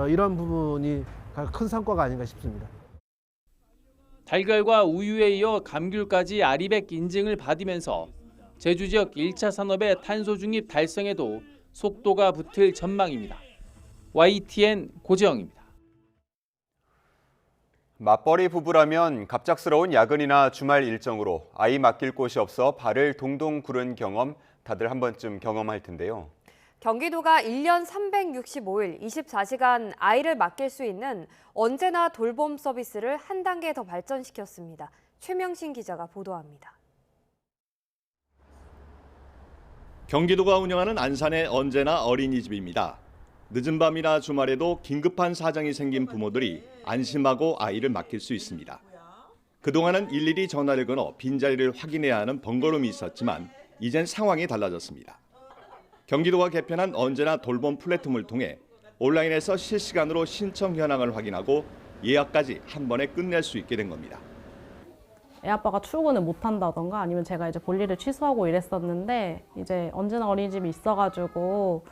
[SPEAKER 19] 이런 부분이 큰 성과가 아닌가 싶습니다.
[SPEAKER 16] 달걀과 우유에 이어 감귤까지 아리백 인증을 받으면서 제주 지역 1차 산업의 탄소 중립 달성에도 속도가 붙을 전망입니다. YTN 고재영입니다.
[SPEAKER 1] 맞벌이 부부라면 갑작스러운 야근이나 주말 일정으로 아이 맡길 곳이 없어 발을 동동 구른 경험 다들 한 번쯤 경험할 텐데요.
[SPEAKER 2] 경기도가 1년 365일 24시간 아이를 맡길 수 있는 언제나 돌봄 서비스를 한 단계 더 발전시켰습니다. 최명신 기자가 보도합니다.
[SPEAKER 3] 경기도가 운영하는 안산의 언제나 어린이집입니다. 늦은 밤이나 주말에도 긴급한 사정이 생긴 부모들이 안심하고 아이를 맡길 수 있습니다. 그동안은 일일이 전화를 걸어 빈자리를 확인해야 하는 번거로움이 있었지만 이젠 상황이 달라졌습니다. 경기도가 개편한 언제나 돌봄 플랫폼을 통해 온라인에서 실시간으로 신청 현황을 확인하고 예약까지 한 번에 끝낼 수 있게 된 겁니다.
[SPEAKER 4] 애 아빠가 출근을 못 한다던가 아니면 제가 이제 볼일을 취소하고 이랬었는데 이제 언제나 어린이집이 있어가지고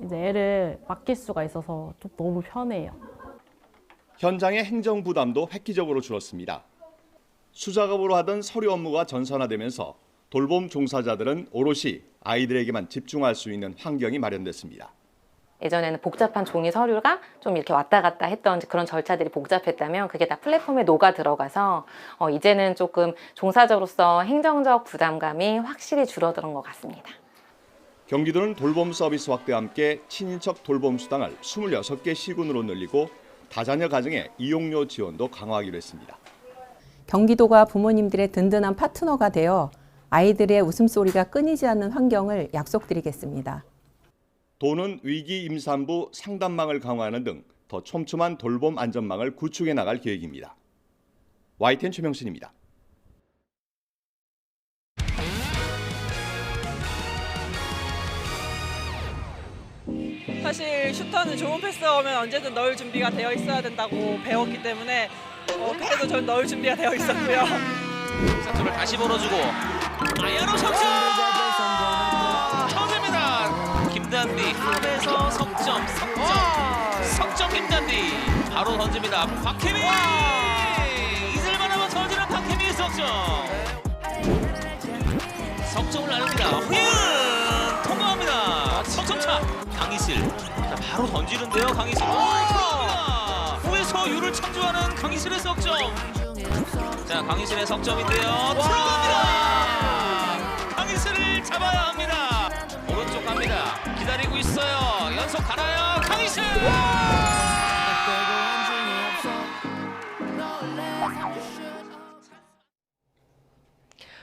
[SPEAKER 4] 이제 애를 맡길 수가 있어서 좀 너무 편해요.
[SPEAKER 3] 현장의 행정 부담도 획기적으로 줄었습니다. 수작업으로 하던 서류 업무가 전산화되면서 돌봄 종사자들은 오롯이 아이들에게만 집중할 수 있는 환경이 마련됐습니다.
[SPEAKER 5] 예전에는 복잡한 종이 서류가 좀 이렇게 왔다 갔다 했던 그런 절차들이 복잡했다면 그게 다 플랫폼에 녹아 들어가서 이제는 조금 종사자로서 행정적 부담감이 확실히 줄어드는 것 같습니다.
[SPEAKER 3] 경기도는 돌봄 서비스 확대와 함께 친인척 돌봄 수당을 26개 시군으로 늘리고 다자녀 가정의 이용료 지원도 강화하기로 했습니다.
[SPEAKER 17] 경기도가 부모님들의 든든한 파트너가 되어 아이들의 웃음소리가 끊이지 않는 환경을 약속드리겠습니다.
[SPEAKER 3] 도는 위기 임산부 상담망을 강화하는 등 더 촘촘한 돌봄 안전망을 구축해 나갈 계획입니다. YTN 최명신입니다.
[SPEAKER 20] 사실 슈터는 좋은 패스가 오면 언제든 넣을 준비가 되어 있어야 된다고 배웠기 때문에 그때도 전 넣을 준비가 되어 있었고요.
[SPEAKER 21] 세트를 다시 벌어주고 아야로 석점! 터집니다. 김단비 탑에서 석점 김단비 바로 던집니다. 박혜미 이슬만 하면 던지는 박혜미의 석점을 나눕니다. 후윤 통과합니다. 석점차 강희슬 바로 던지는데요. 강희슬 들어갑니다. 후에서 유를 창조하는 강희슬의 석점. 자, 강희슬의 석점인데요. 들어갑니다. 강희슬을 잡아야 합니다. 오른쪽 갑니다. 기다리고 있어요. 연속 가나요? 강희슬!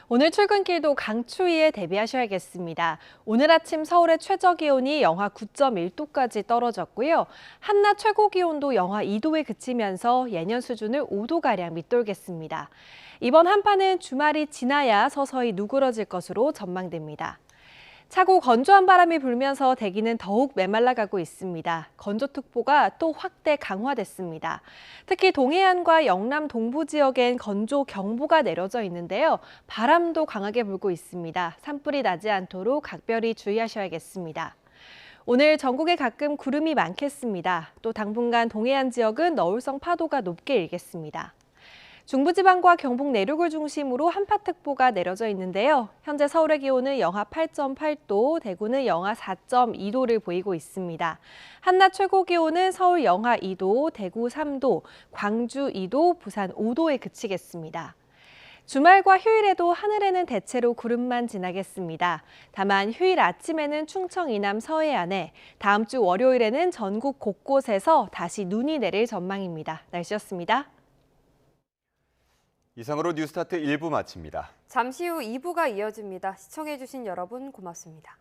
[SPEAKER 22] 오늘 출근길도 강추위에 대비하셔야겠습니다. 오늘 아침 서울의 최저기온이 영하 9.1도까지 떨어졌고요. 한낮 최고기온도 영하 2도에 그치면서 예년 수준을 5도가량 밑돌겠습니다. 이번 한파는 주말이 지나야 서서히 누그러질 것으로 전망됩니다. 차고 건조한 바람이 불면서 대기는 더욱 메말라가고 있습니다. 건조특보가 또 확대 강화됐습니다. 특히 동해안과 영남 동부 지역엔 건조경보가 내려져 있는데요. 바람도 강하게 불고 있습니다. 산불이 나지 않도록 각별히 주의하셔야겠습니다. 오늘 전국에 가끔 구름이 많겠습니다. 또 당분간 동해안 지역은 너울성 파도가 높게 일겠습니다. 중부지방과 경북 내륙을 중심으로 한파특보가 내려져 있는데요. 현재 서울의 기온은 영하 8.8도, 대구는 영하 4.2도를 보이고 있습니다. 한낮 최고 기온은 서울 영하 2도, 대구 3도, 광주 2도, 부산 5도에 그치겠습니다. 주말과 휴일에도 하늘에는 대체로 구름만 지나겠습니다. 다만 휴일 아침에는 충청 이남 서해안에, 다음 주 월요일에는 전국 곳곳에서 다시 눈이 내릴 전망입니다. 날씨였습니다.
[SPEAKER 1] 이상으로 뉴스타트 1부 마칩니다.
[SPEAKER 2] 잠시 후 2부가 이어집니다. 시청해주신 여러분 고맙습니다.